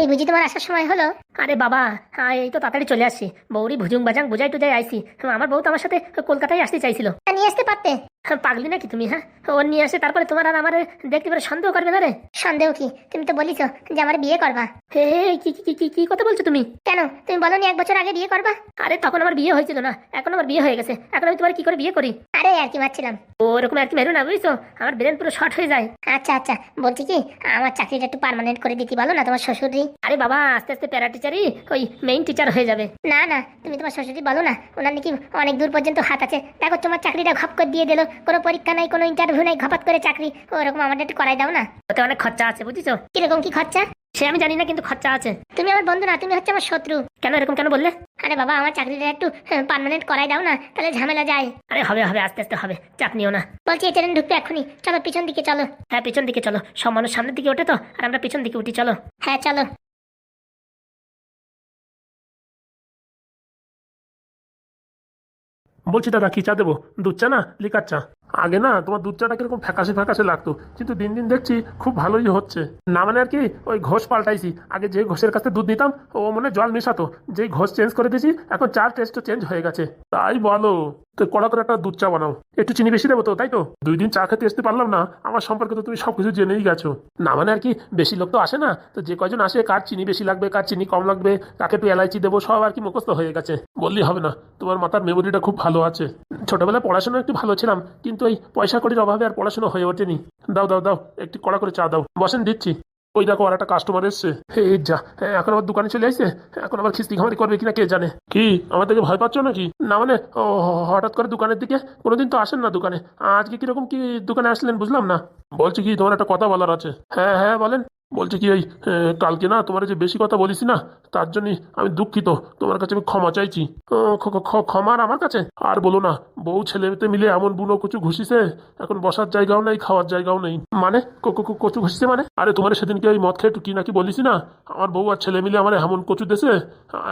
এই বুঝি তোমার আসার সময় হলো? আরে বাবা, এই তো তাড়াতাড়ি চলে আসছি। বৌরি ভুজুং বাজাং বুঝাই টুজাই আইছি। আমার বউ তো আমার সাথে কলকাতায় আসতে চাইছিল। তা নিয়ে আসতে পারতে। পাগলি নাকি তুমি? হ্যাঁ, ও নিয়ে আসে তারপরে তোমার আর আমার দেখতে পারে সন্দেহ করবে না রে? সন্দেহ কি? তুমি তো বলিছো যে আমার বিয়ে করবা। হে হে, কি কি কি কি কি কথা বলছো তুমি? কেন তুমি বলনি 1 বছর আগে বিয়ে করবা? আরে তখন আমার বিয়ে হয়েছিল না, এখন আমার বিয়ে হয়ে গেছে। এখন আমি তোমার কি করে বিয়ে করি? আরে আর কি মারছিলাম। ওরকম আর কি মেরো না, বুঝছো? আমার ব্রেন পুরো শর্ট হয়ে যায়। আচ্ছা আচ্ছা, বলছি কি, আমার চাকরিটা একটু পার্মানেন্ট করে দিতে বলো না তোমার শ্বশুরই। আরে বাবা, আস্তে আস্তে প্যারা টিচারই ওই মেইন টিচার হয়ে যাবে। না না, তুমি তোমার শ্বশুরই বলো না, ওনার নাকি অনেক দূর পর্যন্ত হাত আছে। দেখো তোমার চাকরিটা ঘপ করে দিয়ে দিল, কোনো পরীক্ষা নাই, কোনো ইন্টারভিউ নাই, ঘপাত করে চাকরি। ওরকম আমাদের একটু করাই দাও না। ওতে অনেক খরচা আছে, বুঝছো? কিরকম কি খরচা? সে আমি জানি না, কিন্তু খরচা আছে। তুমি আমার বন্ধু না, তুমি হচ্ছে আমার শত্রু। কেন এরকম কেন বললে? আরে বাবা, আমার চাকরিটা একটু পার্মানেন্ট করাই দাও না, তাহলে ঝামেলা যায়। আরে হবে হবে, আস্তে আস্তে হবে, চাপ নিও না। বলছি এই ট্রেন ঢুকবে এক্ষুনি, চলো পিছন দিকে চলো। হ্যাঁ, পিছন দিকে চলো। সব মানুষ সামনের দিকে ওঠে তো, আর আমরা পিছন দিকে উঠি, চলো। হ্যাঁ চলো। বলছি দাদা, কি চা দেবো? দুধ চা না লিকার চা? আগে না তোমার দুধ চাটা কিরকম ফ্যাকাশে ফ্যাকাশে লাগতো, কিন্তু দিন দিন দেখছি খুব ভালোই হচ্ছে। না মানে আর কি, ওই ঘোষ পাল্টাইছি। আগে যে ঘোষের কাছে দুধ নিতাম ও মনে হয় জল মেশাতো, যেই ঘোষ চেঞ্জ করে দিয়েছি এখন চার টেস্টও চেঞ্জ হয়ে গেছে। তাই বলো, তো কড়া করে একটা দুধ চা বানাও। একটু চিনি বেশি দেবো তো, তাই তো? 2 দিন চা খেতে আসতে পারলাম না, আমার সম্পর্কে তো তুমি সবকিছু জেনেই গেছো। না মানে আর কি, বেশি লোক তো আসে না, তো যে কয়জন আসে কার চিনি বেশি লাগবে, কার চিনি কম লাগবে, কাকে একটু এলাইচি দেবো, সব আর কি মুখস্থ হয়ে গেছে। বললেই হবে না, তোমার মাথার মেমোরিটা খুব ভালো আছে। ছোটবেলায় পড়াশোনা একটু ভালো ছিলাম, কিন্তু এই পয়সা কড়ির অভাবে আর পড়াশোনা হয়ে ওঠেনি। দাও দাও দাও, একটু কড়া করে চা দাও। বসেন, দিচ্ছি। ওই দেখো আর একটা কাস্টমার এসছে। এই যা, হ্যাঁ, এখন আবার দোকানে চলে আসছে। এখন আবার খিস্তি খামারি করবে কিনা কে জানে। কি আমার থেকে ভয় পাচ্ছ নাকি? না মানে হঠাৎ করে দোকানের দিকে, কোনোদিন তো আসেন না দোকানে, আজকে কিরকম কি দোকানে আসলেন বুঝলাম না। বলছি কি, তোমার একটা কথা বলার আছে। হ্যাঁ হ্যাঁ বলেন। বলছি কি, ওই কালকে না তোমার যে বেশি কথা বলিস না, তার জন্যই আমি দুঃখিত। তোমার কাছে আমি ক্ষমা চাইছি। ক্ষমা আর আমার কাছে? আর বলো না, বউ ছেলেতে মিলে এমন বুনো কচু ঘুষিছে, এখন বসার জায়গাও নেই, খাওয়ার জায়গাও নেই। মানে কচু ঘুষিছে মানে? আরে তোমার সেদিনকে ওই মদ খেয়ে টুকি নাকি বলিস না, আমার বউ আর ছেলে মিলে আমার এমন কচু দেশে,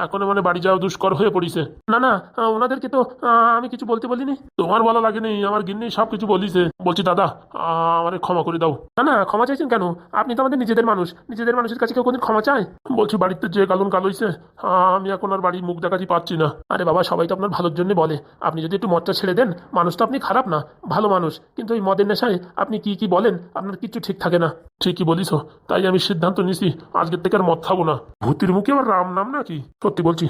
এখন মানে বাড়ি যাওয়া দুষ্কর হয়ে পড়িছে। না না, ওনাদেরকে তো আমি কিছু বলতে বলিনি। তোমার বলা লাগেনি, আমার গিন্নি সব কিছু বলিছে। বলছি দাদা, আমার ক্ষমা করে দাও। না না, ক্ষমা চাইছেন কেন? আপনি তো আমাদের নিজেদের মানুষ, নিজেদের মানুষের কাছে কেউ কোনদিন ক্ষমা চায়? বলছি বাড়িতে যে কালুন কাল হইছে, আমি এখন আর বাড়ির মুখ দেখাতে পারছি না। আরে বাবা, সবাই তো আপনার ভালোর জন্য বলে। আপনি যদি একটু মদটা ছেড়ে দেন, মানুষ তো আপনি খারাপ না, ভালো মানুষ, কিন্তু ওই মদের নেশায় আপনি কি কি বলেন, আপনার কিচ্ছু ঠিক থাকে না। ঠিকই বলিস, তাই আমি সিদ্ধান্ত নিছি আজকের থেকে আর মদ খাবো না। ভূতির মুখে আবার রাম নাম নাকি? সত্যি বলছি,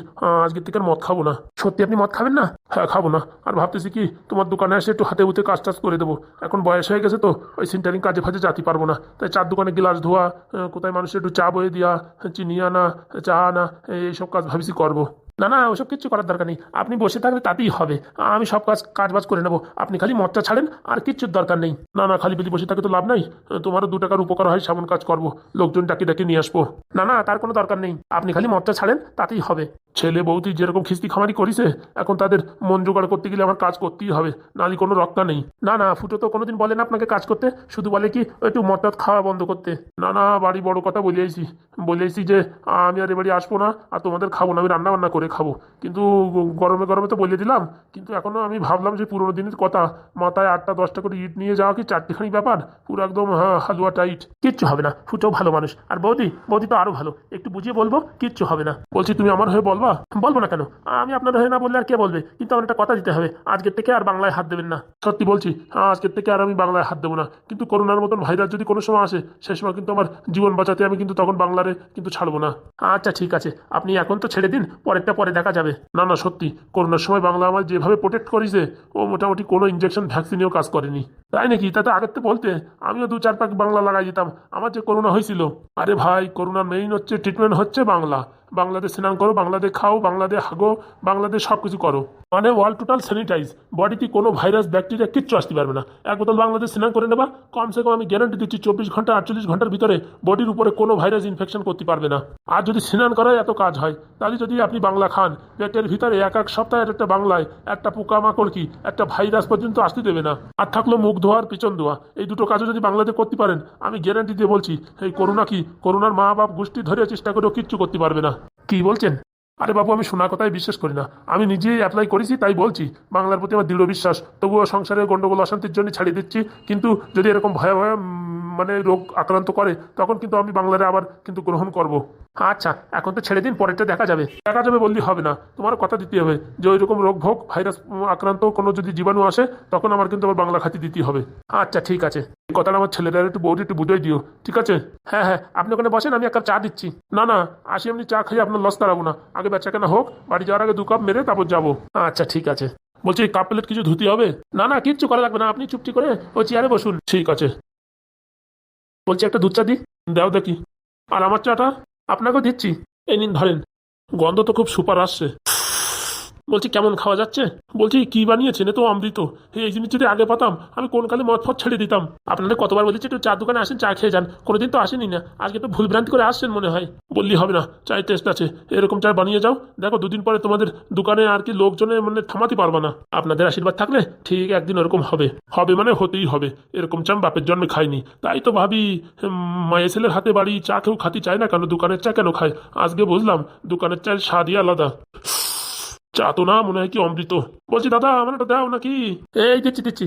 আজকের থেকে আর মদ খাবো না। সত্যি আপনি মদ খাবেন না? হ্যাঁ খাবো না। আর ভাবতেছি কি, তোমার দোকানে এসে একটু হাতে হুতে কাজ টাজ করে দেবো। এখন বয়স হয়ে গেছে তো, ওই সেন্টারিং কাজে ফাজে যেতে পারবো না, তাই চার দোকানে গ্লাস ধোয়া, কোথায় মানুষের একটু চা বয়ে দেওয়া, চিনি আনা, চা আনা, এইসব কাজ ভাবছি করবো। না না, ওসব কিচ্ছু করার দরকার নেই, আপনি বসে থাকলে তাতেই হবে। আমি সব কাজবাজ করে নেবো, আপনি খালি মদটা ছাড়েন, আর কিচ্ছুর দরকার নেই। না না, খালি যদি বসে থাকে তো লাভ নাই, তোমারও 2 টাকার উপকার হয়, সেমন কাজ করবো, লোকজন ডাকি ডাকি নিয়ে আসবো। না না, তার কোনো দরকার নেই, আপনি খালি মদটা ছাড়েন, তাতেই হবে। ছেলে বৌদি যেরকম খিস্তি খামারি করিছে, এখন তাদের মন জোগাড় করতে গেলে আমার কাজ করতেই হবে, নালি কোনো রক্ষা নেই। না না, ফুটো তো কোনোদিন বলে না আপনাকে কাজ করতে, শুধু বলে কি একটু মদটাত খাওয়া বন্ধ করতে। না না, বাড়ি বড় কথা বলেছি যে আমি আর এবারে আসবো না, আর তোমাদের খাবো না, আমি রান্না বান্না করে খাবো। কিন্তু গরমে গরমে তো বলে দিলাম, কিন্তু এখনো আমি ভাবলাম যে পুরোনো দিনের কথা, মাথায় 8টা 10টা করে ইট নিয়ে যাওয়া কি চারটিখানি ব্যাপার, পুরো একদম হালুয়া টাইট। কিচ্ছু হবে না, ফুটো ভালো মানুষ, আর বৌদি তো আরো ভালো, একটু বুঝিয়ে বলবো, কিচ্ছু হবে না। বলছি তুমি আমার হয়ে বলবা? বলবো না কেন, আমি আপনার হয়ে না বললে আর কে বলবে, কিন্তু আমার একটা কথা দিতে হবে, আজকের থেকে আর বাংলায় হাত দেবেন না। সত্যি বলছি, আজকের থেকে আর আমি বাংলায় হাত দেবো না, কিন্তু করোনার মতন ভাইরাস যদি কোনো সময় আসে, সেই সময় কিন্তু আমার জীবন বাঁচাতে আমি কিন্তু তখন বাংলারে কিন্তু ছাড়বো না। আচ্ছা ঠিক আছে, আপনি এখন তো ছেড়ে দিন, পরেরটা পরে দেখা যাবে। না না সত্যি, করোনার সময় বাংলা আমার যেভাবে প্রোটেক্ট করেছে, ও মোটামুটি কোনো ইঞ্জেকশন ভ্যাকসিনেও কাজ করেনি। তাই নাকি? তাতে আগের তো বলতে, আমিও 2-4 পাক বাংলা লাগাই দিতাম, আমার যে করোনা হয়েছিল। আরে ভাই, করোনার মেইন হচ্ছে ট্রিটমেন্ট হচ্ছে বাংলা। বাংলাদেশ স্নান করো, বাংলাদেশ খাও, বাংলাদেশ হাগো, বাংলাদেশ সব কিছু করো, মানে ওয়াল টোটাল স্যানিটাইজ, বডিতে কোনো ভাইরাস ব্যাকটেরিয়া কিচ্ছু আসতে পারবে না। 1 বোতল বাংলাদেশ স্নান করে নেবা, কমসে কম আমি গ্যারান্টি দিচ্ছি 24 ঘন্টা 48 ঘন্টার ভিতরে বডির উপরে কোনো ভাইরাস ইনফেকশন করতে পারবে না। আর যদি স্নান করায় এত কাজ হয়, তাহলে যদি আপনি বাংলা খান, পেটের ভিতরে এক সপ্তাহের একটা বাংলায় একটা পোকামাকড় কি একটা ভাইরাস পর্যন্ত আসতে দেবে না। আর থাকলো মুখ ধোয়া আর পিছন ধোয়া, এই দুটো কাজও যদি বাংলাতে করতে পারেন, আমি গ্যারান্টি দিয়ে বলছি, এই করোনা কি, করোনার মা বাপ গোষ্ঠী ধরে চেষ্টা করেও কিচ্ছু করতে পারবে না। কি বলছেন? আরে বাবু, আমি শোনা কথাই বিশ্বাস করি না, আমি নিজেই অ্যাপ্লাই করেছি, তাই বলছি। বাংলার প্রতি আমার দৃঢ় বিশ্বাস, তবুও সংসারের গন্ডগোল অশান্তির জন্য ছাড়িয়ে দিচ্ছি, কিন্তু যদি এরকম ভয়াবহ মানে রোগ আক্রান্ত করে, তখন কিন্তু আমি বাংলারে আবার কিন্তু গ্রহণ করব। আচ্ছা এখন তো ছেড়ে দিন, পরেরটা দেখা যাবে। দেখা যাবে বললি হবে না, তোমার কথা দিতে হবে যে ওই রকম রোগ ভোগ ভাইরাস আক্রান্ত কোনো যদি জীবাণু আসে তখন আমার কিন্তু আবার বাংলা খাতি দিতে হবে। আচ্ছা ঠিক আছে, এই কথাটা আমার ছেলেরা একটু বউটি একটু বুঝাই দিও, ঠিক আছে? হ্যাঁ হ্যাঁ, আপনি ওখানে বসেন, আমি এক কাপ চা দিচ্ছি। না না, আসি এমনি চা খাই, আপনার লস তাড়াবো না, আগে বেচা কেনা হোক, বাড়ি যাওয়ার আগে 2 কাপ মেরে তারপর যাবো। আচ্ছা ঠিক আছে। বলছি কাপ প্লেট কিছু ধুতে হবে? না না, কিচ্ছু করা লাগবে না, আপনি চুপটি করে ওই চেয়ারে বসুন। ঠিক আছে। বলছি একটা দুধ চা দিই, দাও দেখি। আর আমার চাটা আপনাকেও দিচ্ছি, এই নিন ধরেন। গন্ধ তো খুব সুপার আসছে। বলছি কেমন খাওয়া যাচ্ছে? বলছি কি বানিয়েছেন? এ তো অমৃত। এই জিনিস যদি আগে পাতাম আমি কোন কালে মদ ফদ ছেড়ে দিতাম। আপনাদের কতবার বলেছি একটু চার দোকানে আসেন, চা খেয়ে যান, কোনোদিন তো আসেনি না, আজকে তো ভুলভ্রান্তি করে আসছেন মনে হয়। বললি হবে না, চায়ের টেস্ট আছে, এরকম চা বানিয়ে যাও, দেখো 2 দিন পরে তোমাদের দোকানে আর কি লোকজনের মানে থামাতে পারবা না। আপনাদের আশীর্বাদ থাকলে ঠিক একদিন ওরকম হবে, হবে মানে হতেই হবে। এরকম চা আমি বাপের জন্মে খাইনি, তাই তো ভাবি মায়ের ছেলের হাতে বাড়ি চা কেউ খাতি চায় না কেন, দোকানের চা কেন খায়? আজকে বুঝলাম দোকানের চায়ের স্বাদই আলাদা। চা তো না, মনে হয় কি অমৃত। বলছি দাদা আমার একটা দাও নাকি? এই দিচ্ছি দিচ্ছি।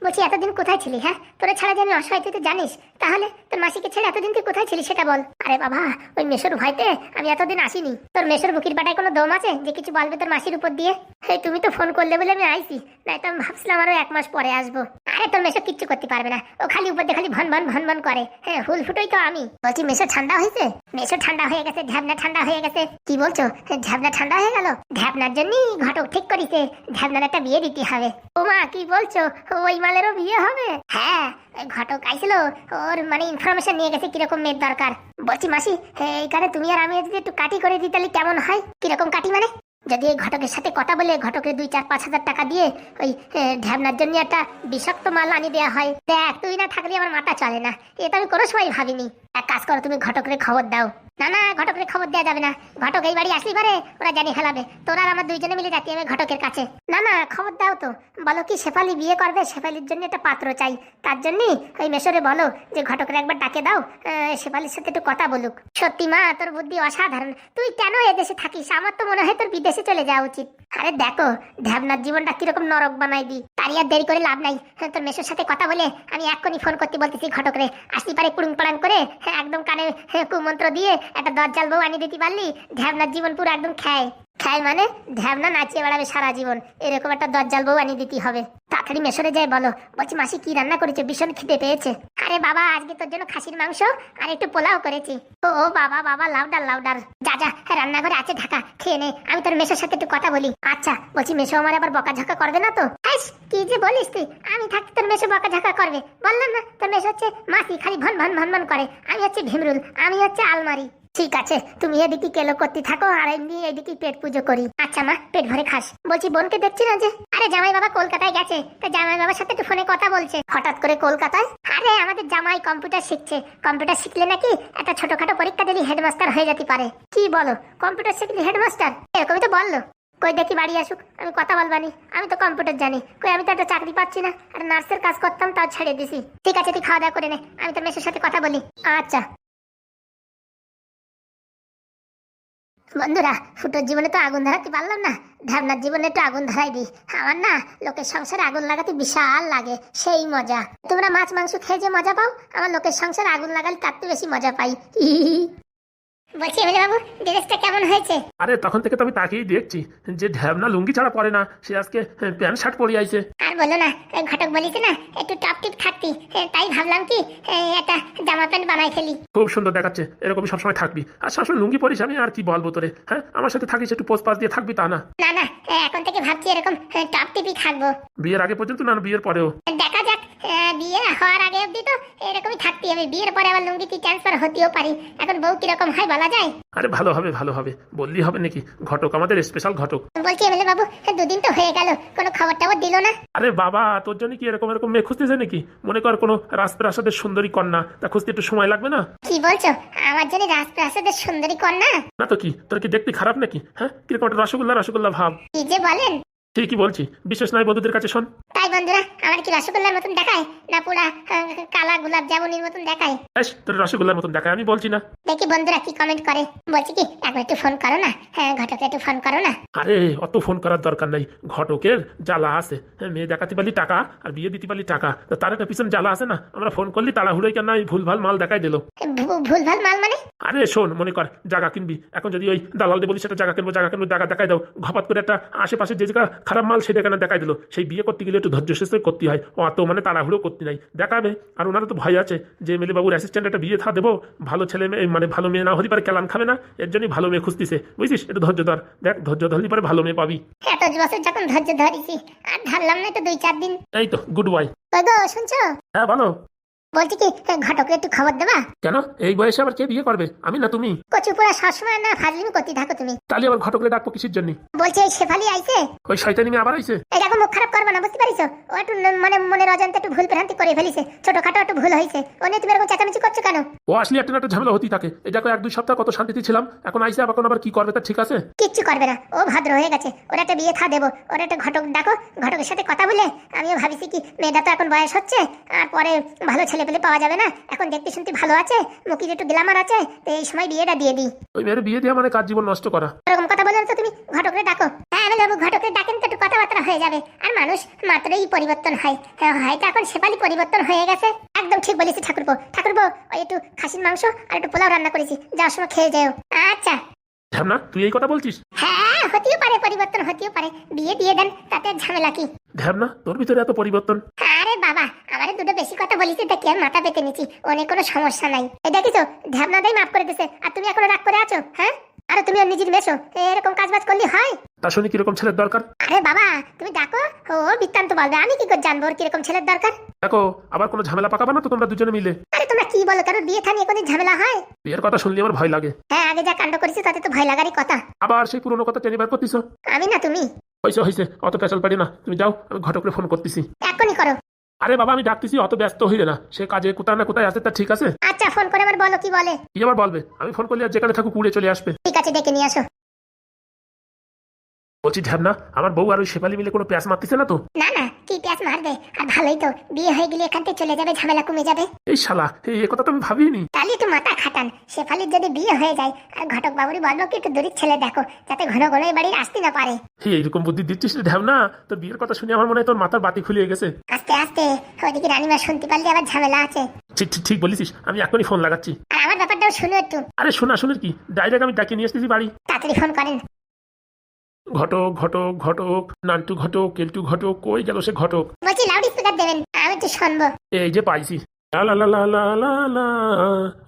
বলছি এতদিন কোথায় ছিলি? হ্যাঁ, তোরা ছাড়া যে আমি অসহায় তুই তো জানিস। তাহলে তোর মাসিকে ছেড়ে এতদিন তুই কোথায় ছিলি সেটা বল। আরে বাবা, ওই মেশোর ভয়তে আমি এতদিন আসিনি। তোর মেশোর বুকির বাটায় কোনো দম আছে যে কিছু বলবে তোর মাসির উপর দিয়ে? এই তুমি তো ফোন করলে বলে আমি আইছি, নাই তো আমি ভাবছিলাম আরো 1 মাস পরে আসবো। আরে তোর মেশো কিচ্ছু করতে পারবে না, ও খালি উপর দিয়ে খালি ভন ভন ভন ভন করে। হ্যাঁ, হুল ফুটোই তো আমি। বলছি মেশো ঠান্ডা হয়েছে? মেশো ঠান্ডা হয়ে গেছে, ঢ্যাবনা ঠান্ডা হয়ে গেছে। কি বলছো? ঢ্যাবনা ঠান্ডা হয়ে গেল? ঢ্যাবনার জন্যই ঘটক ঠিক করিছে ঢ্যাবনার একটা বিয়ে দিতে হবে। ও মা, কি বলছো? ওই মালেরও বিয়ে হবে? হ্যাঁ, ঘটক আইছিল, ওর মানে ইনফরমেশন নিয়ে গেছে কিরকম মেয়ের দরকার। বলছি মাসি, এইখানে তুমি আর আমি যদি একটু কাটি করে দিই তাহলে কেমন হয়? কিরকম কাটি মানে? যদি এই ঘটকের সাথে কথা বলে ঘটকের 2-4-5 হাজার টাকা দিয়ে ওই ঢ্যাবনার জন্য একটা বিষাক্ত মাল আনি দেওয়া হয়। দেখ, তুই না থাকলে আমার মাথা চলে না, এটা আমি কোনো সময় ভাবিনি। এক কাজ করো, তুমি ঘটকের খবর দাও। না না, ঘটকের খবর দেওয়া যাবে না, ঘটক এই বাড়ি আসলি পারে ওরা জানি ফেলাবে। তোরা আর আমার 2 জনে মিলে যাচ্ছি আমি ঘটকের কাছে। না না, খবর দাও তো, বলো কি শেফালি বিয়ে করবে, শেফালির জন্য একটা পাত্র চাই। তার জন্য ওই মেশরে বলো যে ঘটকের একবার ডাকে দাও, শেফালির সাথে একটু কথা বলুক। সত্যি মা, তোর বুদ্ধি অসাধারণ। তুই কেন এদেশে থাকিস? আমার তো মনে হয় তোর বিদেশে চলে যাওয়া উচিত। আরে দেখো, ঢ্যাবনার জীবনটা কিরকম নরক বানাই দি, তারই আর দেরি করে লাভ নাই। তোর মেশোর সাথে কথা বলে আমি এক্ষুনি ফোন করতে বলতেছি ঘটকরে, আসতে পারে কুড়ুং পাড়াং করে একদম কানে কুমন্ত্র দিয়ে একটা দরজাল বউ আনি দিতে পারলি, ঢ্যাবনার জীবন পুরো একদম খায় খায় মানে ঢ্যাবনা নাচিয়ে বেড়াবে সারা জীবন। এরকম একটা দরজাল বউ আনি দিতে হবে। তাড়াতাড়ি মেশরে যায় বলো, বলছি মাসি কি রান্না করেছে, ভীষণ খিদে পেয়েছে। আরে বাবা, আজকে তোর জন্য খাসির মাংস আর একটু পোলাও করেছি। ও বাবা বাবা, লাউডার লাউডার। যা যা, রান্নাঘরে আছে ঢাকা, খেয়ে নে, আমি তোর মেশোর সাথে একটু কথা বলি। আচ্ছা, বলছি মেশো আমার আবার বকাঝকা করবে না তো? কি যে বলিস তুই, আমি থাকতে তোর মেশো বকাঝকা করবে? বললাম না তোর মেশো হচ্ছে মাসি, খালি ভন ভন ভন ভন করে। আমি হচ্ছে ভীমরুল, আমি হচ্ছে আলমারি। ঠিক আছে, তুমি এদিকে কেলো করতে থাকো আর এমনি এদিকে পেট পুজো করি। আচ্ছা মা, পেট ভরে খাস। বলছি বোনকে দেখছি না যে? আরে জামাই বাবা কলকাতায় গেছে, তা জামাই বাবার সাথে একটু ফোনে কথা বলছে। হঠাৎ করে কলকাতায়? আরে আমাদের জামাই কম্পিউটার শিখছে, কম্পিউটার শিখলে নাকি একটা ছোটখাটো পরীক্ষা দিলে হেডমাস্টার হয়ে যেতে পারে। কি বলো, কম্পিউটার শিখলে হেডমাস্টার? এরকমই তো বললো। কই দেখি বাড়ি আসুক, আমি কথা বলবানি। আমি তো কম্পিউটার জানি, কই আমি তো একটা চাকরি পাচ্ছি না, আর নার্সের কাজ করতাম, তাও ছেড়ে দিছি। ঠিক আছে, তুই খাওয়া দাওয়া করে নে, আমি তোর মেসের সাথে কথা বলি। আচ্ছা। বন্ধুরা, ফুটোর জীবনে তো আগুন ধরাতে পারলাম না, ঢ্যাবনার জীবনে একটু আগুন ধরাই দিই। আমার না লোকের সংসারে আগুন লাগাতে বিশাল লাগে, সেই মজা। তোমরা মাছ মাংস খেয়ে যে মজা পাও, আমার লোকের সংসারে আগুন লাগালে তার তো বেশি মজা পাই। বলছি এমএলএ বাবু, ড্রেসটা কেমন হয়েছে? আরে তখন থেকে তো আমি তাকেই দেখছি যে ঢ্যাবনা লুঙ্গি ছাড়া পরে না, সে আজকে প্যান্ট শার্ট পরে আইছে। আর বলো না, ঘটক বলিছে না একটু টপ টিপ থাকতি, তাই ভাবলাম কি একটা জামা প্যান্ট বানাই ফেলি। খুব সুন্দর দেখাচ্ছে, এরকম সবসময় থাকবি। আর সবসময় লুঙ্গি পরিস, আমি আর কি বলবো তোরে? হ্যাঁ, আমার সাথে থাকিস, একটু পোজ পাস দিয়ে থাকবি তা না? না না, এখন থেকে ভাবছি এরকম টপ টিপই থাকবো। বিয়ের আগে পর্যন্ত না, বিয়ের পরেও? দেখা যাক, বিয়ে হওয়ার আগে অব্দি তো এরকমই থাকতে হবে, বিয়ের পরে আবার লুঙ্গিতে ট্রান্সফার হতেও পারি। এখন বউ কিরকম হয় বলা যায়? আরে ভালো হবে ভালো হবে, বললি হবে নাকি? ঘটক আমাদের স্পেশাল ঘটক। বলছি এমএলএ বাবু, 2 দিন তো হয়ে গেল, কোনো খবর টবর দিল না? আরে বাবা, তোর জন্য কি এরকম এরকম মেয়ে খুঁজতেছে নাকি? মনে কর কোনো রাজপ্রাসাদের সুন্দরী কন্যা, তা খুঁজতে একটু সময় লাগবে না? কি বলছো, আমার জন্য রাজপ্রাসাদের সুন্দরী কন্যা? না তো কি, তোর কি দেখতে খারাপ নাকি? হ্যাঁ, কিরকম একটা রসগোল্লা রসগোল্লা ভাব। কি যে বলেন! ঠিকই বলছি, বিশেষ নয় বন্ধুদের কাছে শোন। তাই বন্ধুরা, আমার কি রসগোল্লার মতন দেখায় না পুরা কালা গোলাপ জামুনির মতন দেখায়? বেশ, তোর রসগোল্লার মতন দেখায়, আমি বলছি না। দেখি বন্ধুরা কি কমেন্ট করে। বলছি কি, একবার একটু ফোন করো না। হ্যাঁ, ঘটকে একটু ফোন করো না। আরে অত ফোন করার দরকার নাই, ঘটকের জ্বালা আছে। হ্যাঁ, মেয়ে দেখাতে পারলি টাকা আর বিয়ে দিতে পারলি টাকা, তো তার একটা পিছনে জ্বালা আছে না। আমরা ফোন করলি তাড়াহুড়োই কেন ভুলভাল মাল দেখাই দিল। ভুলভাল মাল মানে? আরে শোন, মনে কর জায়গা কিনবি, এখন যদি ওই দালালদের বলি সেটা জায়গা কিনবো জায়গা দেখাই দাও, ঘপাত করে একটা আশেপাশে যে জায়গা খারাপ মাল সেটা কেন দেখাই দিল। সেই বিয়ে করতে গেলে একটু ধৈর্য শেষ করতে হয়, অত মানে তাড়াহুড়ো করতে নাই, দেখাবে। আর ওনারা তো ভয় আছে যে এমএলএ বাবুর অ্যাসিস্ট্যান্ট একটা বিয়ে থা দেবো, ভালো ছেলে মেয়ে মানে ভালো মেয়ে না হতে পারে, কেলান খাবে না, এর জন্যই ভালো মেয়ে খুঁজতেছে, বুঝছিস? একটু ধৈর্য ধর, দেখ ধৈর্য ধরলে পরে ভালো মেয়ে পাবি। এত বছর যখন ধৈর্য ধরেছি, আর ধরলাম না তো 2-4 দিন। এই তো গুড বয়। ওই গো, শুনছো? হ্যাঁ বলো। বলছি কি, ঘটকে একটু খবর দেবা? কেন, এই বয়সে আবার কে বিয়ে করবে, আমি না তুমি? কচুপুরা সবসময় না ফাজলিমি করতে থাকো তুমি। তাহলে আবার ঘটকলে ডাকবো কিসের জন্য? বলছি এই শেফালি আইছে। ওই শয়তানি মেয়ে আবার আইছে? এই দেখো, মুখ খারাপ করবে না, বুঝতে পারিস? ও একটু মানে মনের অজান্তে একটু ভুল ভ্রান্তি করে ফেলিছে, ছোটখাটো একটু ভুল হয়েছে। ও নিয়ে তুমি এরকম চেঁচামেচি করছো কেন? ও আসলে একটা না একটা ঝামেলা হতেই থাকে। এই দেখো 1-2 সপ্তাহ কত শান্তিতে ছিলাম, এখন আইসে আবার কি করবে তা ঠিক আছে? কিচ্ছু করবে না, ও ভদ্র হয়ে গেছে। ওরা একটা বিয়ে থা দেবো, ওরা একটা ঘটক ডাকো, ঘটকের সাথে কথা বলে। আমিও ভাবিছি কি, মেয়েটা তো এখন বয়স হচ্ছে, আর পরে ভালো ছেলে পেলে পাওয়া যাবে না, এখন দেখতে শুনতে ভালো আছে, মুখির একটু গ্ল্যামার আছে, তো এই সময় বিয়েটা দিয়ে দিই। ওই মেয়ের বিয়ে দেওয়া মানে কার জীবন নষ্ট করা। এরকম কথা বলে তো তুমি ঘটকরে ডাকো। হ্যাঁ, আমি বাবু ঘটকরে ডাকেন তো একটু কথাবার্তা হয়ে যাবে। আর মানুষ মাত্রই পরিবর্তন হয়, হয়তো এখন শেফালি পরিবর্তন হয়ে গেছে। একদম ঠিক বলেছি ঠাকুরপো। ওই একটু খাসির মাংস আর একটু পোলাও রান্না করেছি, যাওয়ার সময় খেয়ে যাও। আচ্ছা। ঝামনা, তুই এই কথা বলছিস? হ্যাঁ, হতেও পারে, পরিবর্তন হতেও পারে, বিয়ে দিয়ে দেন, তাতে ঝামেলা কি? ঢ্যাবনা, তোর ভিতরে এত পরিবর্তন? আরে বাবা, আমারে দুটো বেশি কথা বলিস দেখি আর মাথা পেতে নিচ্ছি, অনেক কোনো সমস্যা নাই। এই দেখিছো, ঢ্যাবনাদাই মাফ করে দিছে, আর তুমি এখনো রাগ করে আছো? হ্যাঁ, আরে তুমি ওর নিজের মেশো, এরকম কাজবাজ করলে হয়? তা শুনি কিরকম ছেলের দরকার? আরে বাবা, তুমি ডাকো, ও বৃত্তান্ত বলবে, আমি কি করে জানবো ওর কিরকম ছেলের দরকার? দেখো, আবার কোনো ঝামেলা পাকাবা না তো তোমরা দুজনে মিলে? আরে তোমরা কি বলো, কারণ বিয়ে থানিয়ে কোনো ঝামেলা হয়? বিয়ের কথা শুনলে আমার ভয় লাগে। হ্যাঁ, আগে যা কাণ্ড করেছি তাতে তো ভয় লাগারই কথা। আবার সেই পুরনো কথা টেনে বার করতেছ? আমি না তুমি? হয়েছে, অত পেঁচাল পারি না, তুমি যাও, আমি ঘটকরে ফোন করতেছি। এখনই করো। আরে বাবা, আমি ডাকতেছি, অত ব্যস্ত হইলে না, সে কাজে কোথায় না কোথায় আছে, তা ঠিক আছে? আচ্ছা, ফোন করে আমার বলো কি বলে। কি আবার বলবে? আমি ফোন করলে আর যেখানে থাকুক উড়ে চলে আসবে। ঠিক আছে, ডেকে নিয়ে আসো। বলছি ঢ্যাবনা, আমার বউ আর ওই শেফালি মিলে কোনো প্যাঁচ মারতেছে না তো? না না, কি প্যাস মারবে, আর ভালোই তো, বিয়ে হয়ে গেলে এখান থেকে চলে যাবে, ঝামেলা কমে যাবে। এই শালা, এই কথা তো আমি ভাবিনি। তাহলে একটু মাথা খাটান, শেফালির যদি বিয়ে হয়ে যায়, আর ঘটক বাবুরি বলবো কি একটু দূরের ছেলে দেখো, যাতে ঘন ঘন এই বাড়ির আসতে না পারে। এইরকম বুদ্ধি দিচ্ছিস রে ঢ্যাবনা? তোর বিয়ের কথা শুনে আমার মনে হয় তোর মাথার বাতি খুলিয়ে গেছে। আস্তে আস্তে, ওইদিকে রানীমা শুনতে পারলে আবার ঝামেলা আছে। ঠিক বলেছিস, আমি এখনই ফোন লাগাচ্ছি। আর আমার ব্যাপারটাও শুনো একটু। আরে শোনার কি, ডাইরেক্ট আমি ডাকিয়ে নিয়ে আসতেছি বাড়ি। তাড়াতাড়ি ফোন করেন। ঘটক, নান্টু ঘটক, কেলটু ঘটক, কই গেল সে ঘটক? বলছি লাউড স্পিকার দেবেন, আমি একটু শুনবো। এই যে পাইছি। লা লা লা লা লা লা লা,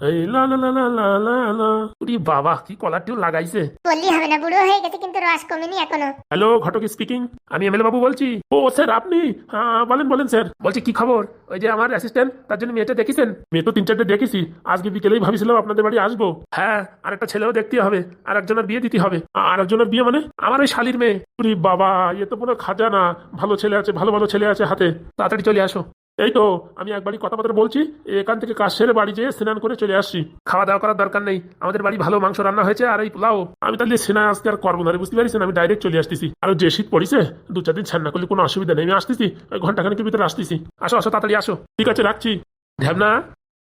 এই লা লা লা লা লা লা লা। উরি বাবা, কি কলার টিউন লাগাইছে! বললি হবে না, বুড়ো হয়ে গেছে কিন্তু রস কমেনি এখনো। হ্যালো, ঘটক স্পিকিং, আমি এমএলএ বাবু বলছি। ও স্যার, আপনি? হ্যাঁ, বলেন স্যার। বলছি কি খবর? ওই যে আমার অ্যাসিস্ট্যান্ট, তার জন্য মেয়েটা দেখেছেন? মেয়ে তো 3-4টে দেখেছি, আজকে বিকেলেই ভাবিছিলাম আপনাদের বাড়ি আসবো। হ্যাঁ, আর একটা ছেলেও দেখতে হবে, আর একজনের বিয়ে দিতে হবে। আর একজনের বিয়ে মানে আমার ওই শালির মেয়ে। উরি বাবা, এ তো পুরো খাজানা, ভালো ছেলে আছে, ভালো ছেলে আছে হাতে, তাড়াতাড়ি চলে আসো। এই তো আমি একবারই কথাবার্তা বলছি, এখান থেকে কাজ সেরে বাড়ি যেয়ে স্নান করে চলে আসছি। খাওয়া দাওয়া করার দরকার নেই, আমাদের বাড়ি ভালো মাংস রান্না হয়েছে, আর এই পোলাও। আমি তাহলে সেনা আজকে আর করবো না, বুঝতে পারিস? আমি ডাইরেক্ট চলে আসতেছি। আর যে শীত পড়িছে, 2-4 দিন ছান্না করলে কোনো অসুবিধা নেই, আমি আসতেছি, ওই ঘন্টাখানেকের ভিতরে আসতেছি। আসো তাড়াতাড়ি আসো। ঠিক আছে, রাখছি। ঢ্যাবনা,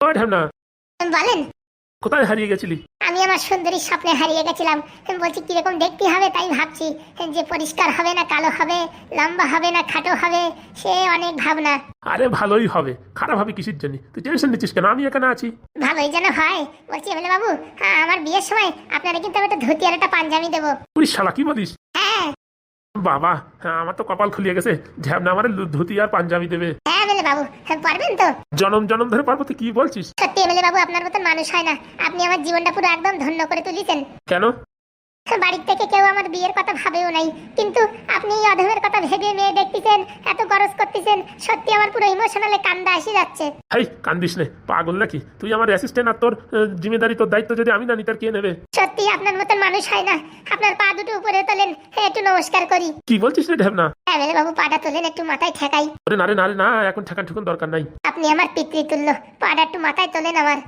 ও ঢ্যাবনা, বলেন। কোথায় হারিয়ে গেছিলি? আমি আমার সুন্দরীর স্বপ্নে হারিয়ে গেছিলাম। বলছি কিরকম দেখতে হবে তাই ভাবছি, যে পরিষ্কার হবে না কালো হবে, লম্বা হবে না খাটো হবে, সে অনেক ভাবনা। আরে ভালোই হবে, খারাপ হবে কিসের জন্য? তুই টেনশন নিচ্ছিস কেন? আমি এখানে আছি। ভালোই যেন হয়। বলছি এমএলএ বাবু, আমার বিয়ের সময় আপনারা কিন্তু আমি একটা ধুতি আর একটা পাঞ্জাবি দেবো। তুই শালা কি বলিস? হ্যাঁ বাবা, হ্যাঁ, আমার তো কপাল খুলিয়ে গেছে। ঢ্যাবনা আমার ধুতি আর পাঞ্জাবি দেবে। হ্যাঁ এমএলএ বাবু, পারবেন তো? জনম ধরে পারবো? তুই কি বলছিস? সত্যি এমএলএ বাবু, আপনার মতন মানুষ হয় না। আপনি আমার জীবনটা পুরো একদম ধন্য করে তুলিছেন। কেন? বাড়ির থেকে কেউ আমার বিয়ের কথা ভাবেও নাই, কিন্তু আপনি এই অধমের কথা ভেবে মেয়ে দেখতেছেন, এত গরজ করতেছেন, সত্যি আমার পুরো ইমোশনালে কান্দা এসে যাচ্ছে। হেই, কান্দিস নে, পাগল নাকি তুই? আমার অ্যাসিস্ট্যান্ট, আর তোর জিম্মেদারি, তোর দায়িত্ব যদি আমি না নিই, তার কে নেবে? সত্যি আপনার মতন মানুষ হয় না। আপনার পা দুটো উপরে তোলেন, একটু নমস্কার করি। কি বলছিস রে ঢ্যাবনা? এমএলএ বাবু, পাটা তোলেন, একটু মাথায় ঠেকাই। আরে না, এখন ঠেকান দরকার নাই। আপনি আমার পিতৃতুল্য, পাটা একটু মাথায় তোলেন আমার।